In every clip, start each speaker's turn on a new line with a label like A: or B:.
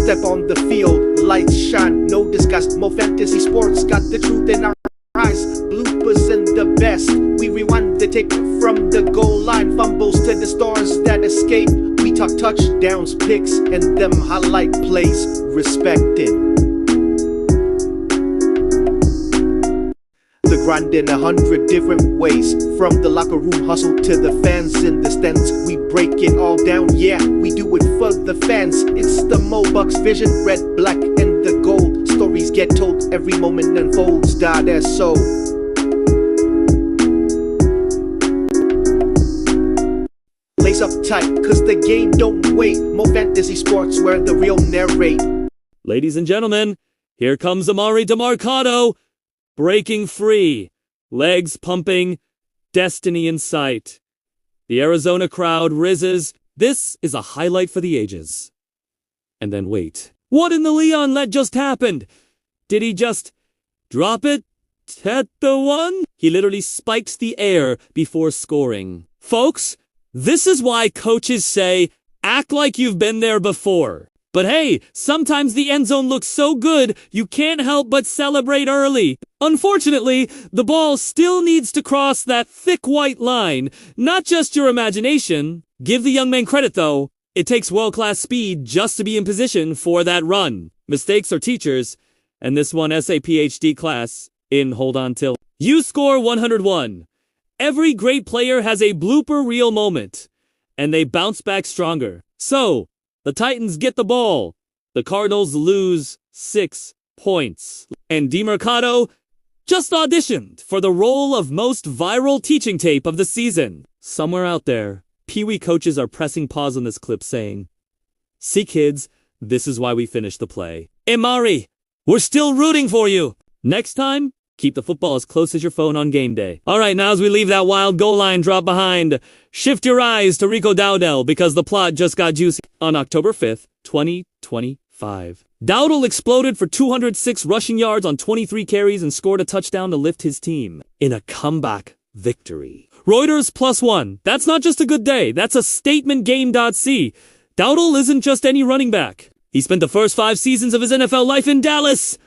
A: step on the field, lights shine, no disguise. More fantasy sports, got the truth in our eyes. Bloopers and the best, we rewind the tape from the goal line. Fumbles to the stars that escape. We talk touchdowns, picks, and them highlight plays. Respected. The grind in 100 different ways. From the locker room hustle to the fans in the stands, we break it all down, yeah, we do it for the fans. It's the Mo Bucks vision, red, black, and the gold. Stories get told, every moment unfolds, that's so. Lace up tight, cause the game don't wait. More fantasy sports where the real narrate.
B: Ladies and gentlemen, here comes Demercado. Breaking free, legs pumping, destiny in sight. The Arizona crowd rises. This is a highlight for the ages. And then wait. What in the Leon let just happened? Did he just drop it at the one? He literally spiked the air before scoring. Folks, this is why coaches say, act like you've been there before. But hey, sometimes the end zone looks so good, you can't help but celebrate early. Unfortunately, the ball still needs to cross that thick white line, not just your imagination. Give the young man credit though. It takes world-class speed just to be in position for that run. Mistakes are teachers, and this one SAPHD class in Hold On Till. You score 101. Every great player has a blooper reel moment, and they bounce back stronger. So, the Titans get the ball. The Cardinals lose 6 points. And Demercado just auditioned for the role of most viral teaching tape of the season. Somewhere out there, Pee-wee coaches are pressing pause on this clip saying, "See kids, this is why we finished the play. Emari, we're still rooting for you. Next time, keep the football as close as your phone on game day." All right, now as we leave that wild goal line drop behind, shift your eyes to Rico Dowdle because the plot just got juicy. On October 5th, 2025, Dowdle exploded for 206 rushing yards on 23 carries and scored a touchdown to lift his team in a comeback victory. Reuters +1. That's not just a good day. That's a statement game.c. Dowdle isn't just any running back. He spent the first 5 seasons of his NFL life in Dallas,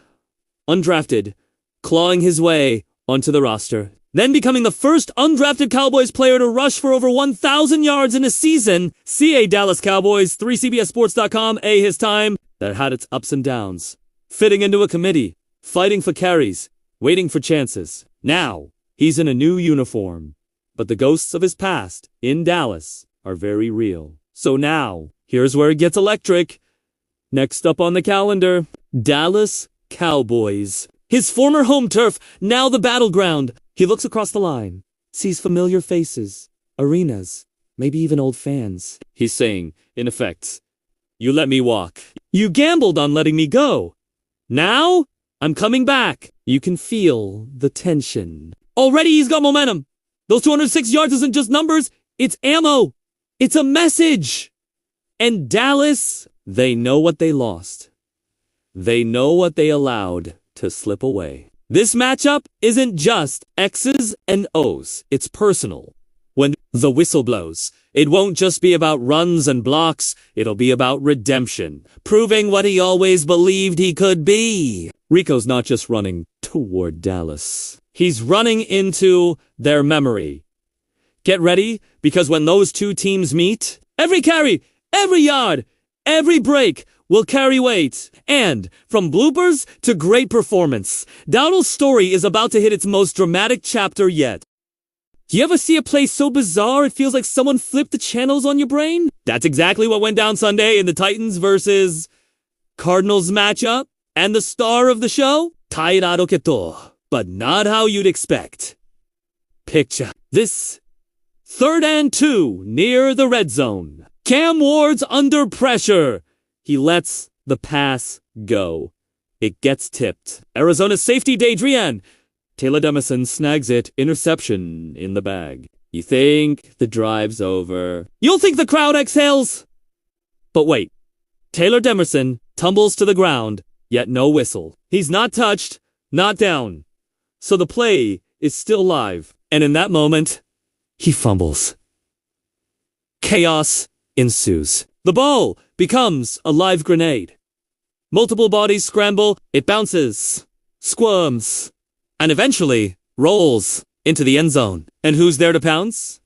B: undrafted, clawing his way onto the roster, then becoming the first undrafted Cowboys player to rush for over 1,000 yards in a season. CA Dallas Cowboys, 3CBSSports.com, his time that had its ups and downs. Fitting into a committee, fighting for carries, waiting for chances. Now, he's in a new uniform, but the ghosts of his past in Dallas are very real. So now, here's where it gets electric. Next up on the calendar, Dallas Cowboys. His former home turf, now the battleground. He looks across the line, sees familiar faces, arenas, maybe even old fans. He's saying, in effect, you let me walk. You gambled on letting me go. Now, I'm coming back. You can feel the tension. Already he's got momentum. Those 206 yards isn't just numbers, it's ammo. It's a message. And Dallas, they know what they lost. They know what they allowed to slip away. This matchup isn't just X's and O's. It's personal. When the whistle blows, it won't just be about runs and blocks. It'll be about redemption, proving what he always believed he could be. Rico's not just running toward Dallas. He's running into their memory. Get ready, because when those two teams meet, every carry, every yard, every break will carry weight. And from bloopers to great performance, Dowdle's story is about to hit its most dramatic chapter yet. Do you ever see a play so bizarre it feels like someone flipped the channels on your brain? That's exactly what went down Sunday in the Titans versus Cardinals matchup. And the star of the show? Tairado Keto. But not how you'd expect. Picture this 3rd and 2 near the red zone. Cam Ward's under pressure. He lets the pass go. It gets tipped. Arizona's safety Dadrian. Taylor Demerson snags it. Interception in the bag. You think the drive's over. You'll think the crowd exhales. But wait. Taylor Demerson tumbles to the ground, yet no whistle. He's not touched, not down. So the play is still live. And in that moment, he fumbles. Chaos ensues. The ball becomes a live grenade. Multiple bodies scramble, it bounces, squirms, and eventually rolls into the end zone. And who's there to pounce?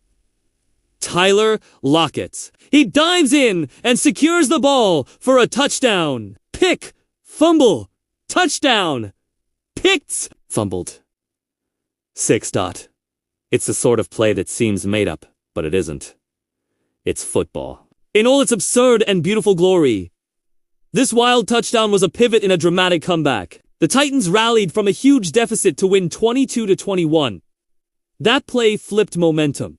B: Tyler Lockett. He dives in and secures the ball for a touchdown. Pick, fumble, touchdown, picked, fumbled. 6. It's the sort of play that seems made up, but it isn't. It's football. In all its absurd and beautiful glory, this wild touchdown was a pivot in a dramatic comeback. The Titans rallied from a huge deficit to win 22-21. That play flipped momentum.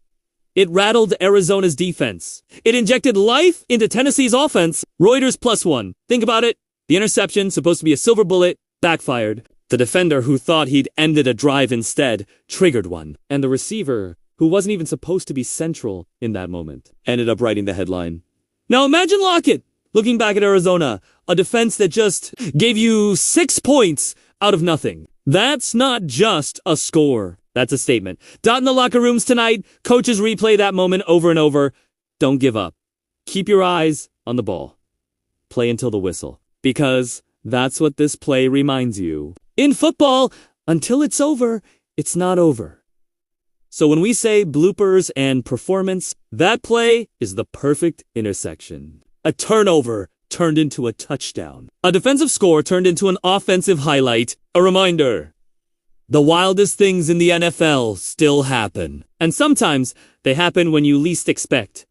B: It rattled Arizona's defense. It injected life into Tennessee's offense. Reuters +1. Think about it. The interception, supposed to be a silver bullet, backfired. The defender who thought he'd ended a drive instead triggered one. And the receiver, who wasn't even supposed to be central in that moment, ended up writing the headline. Now imagine Lockett looking back at Arizona, a defense that just gave you 6 points out of nothing. That's not just a score. That's a statement. In the locker rooms tonight, coaches replay that moment over and over. Don't give up. Keep your eyes on the ball. Play until the whistle. Because that's what this play reminds you. In football, until it's over, it's not over. So when we say bloopers and performance, that play is the perfect intersection. A turnover turned into a touchdown. A defensive score turned into an offensive highlight. A reminder. The wildest things in the NFL still happen. And sometimes they happen when you least expect.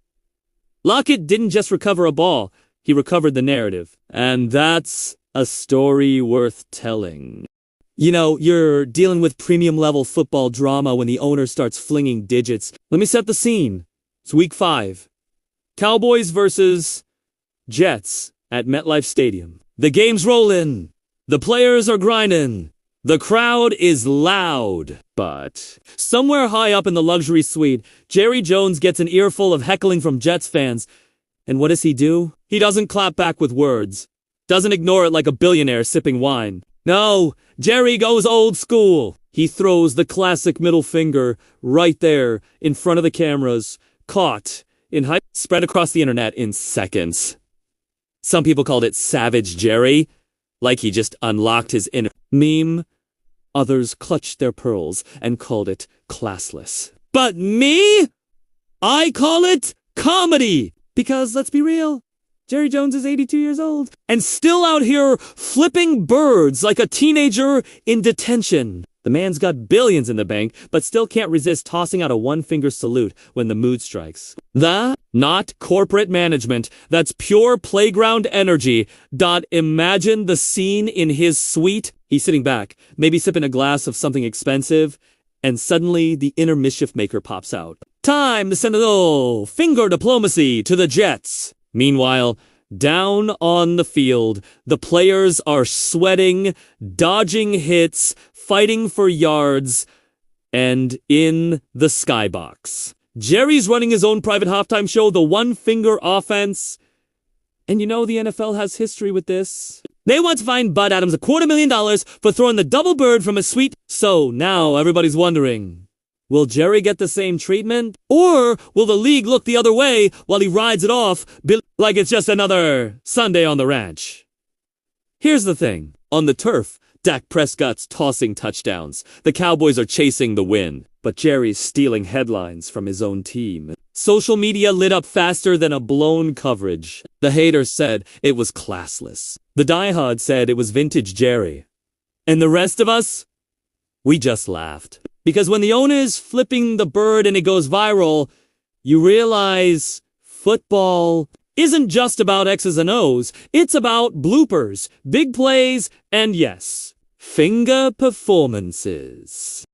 B: Lockett didn't just recover a ball, he recovered the narrative. And that's a story worth telling. You know, you're dealing with premium level football drama when the owner starts flinging digits. Let me set the scene. It's week 5. Cowboys versus Jets at MetLife Stadium. The game's rolling. The players are grinding. The crowd is loud. But somewhere high up in the luxury suite, Jerry Jones gets an earful of heckling from Jets fans. And what does he do? He doesn't clap back with words. Doesn't ignore it like a billionaire sipping wine. No, Jerry goes old school. He throws the classic middle finger right there in front of the cameras, caught in hype, spread across the internet in seconds. Some people called it Savage Jerry, like he just unlocked his inner meme. Others clutched their pearls and called it classless. But me? I call it comedy! Because, let's be real, Jerry Jones is 82 years old and still out here flipping birds like a teenager in detention. The man's got billions in the bank, but still can't resist tossing out a one-finger salute when the mood strikes. Not corporate management. That's pure playground energy. Imagine the scene in his suite. He's sitting back, maybe sipping a glass of something expensive, and suddenly the inner mischief maker pops out. Time to send a little finger diplomacy to the Jets. Meanwhile, down on the field, the players are sweating, dodging hits, fighting for yards, and in the skybox. Jerry's running his own private halftime show, the one-finger offense. And you know the NFL has history with this. They want to fine Bud Adams $250,000 for throwing the double bird from a suite. So now everybody's wondering, will Jerry get the same treatment? Or will the league look the other way while he rides it off like it's just another Sunday on the ranch? Here's the thing. On the turf, Dak Prescott's tossing touchdowns. The Cowboys are chasing the win. But Jerry's stealing headlines from his own team. Social media lit up faster than a blown coverage. The haters said it was classless. The diehards said it was vintage Jerry. And the rest of us? We just laughed. Because when the owner's flipping the bird and it goes viral, you realize football isn't just about X's and O's. It's about bloopers, big plays, and yes, finger performances.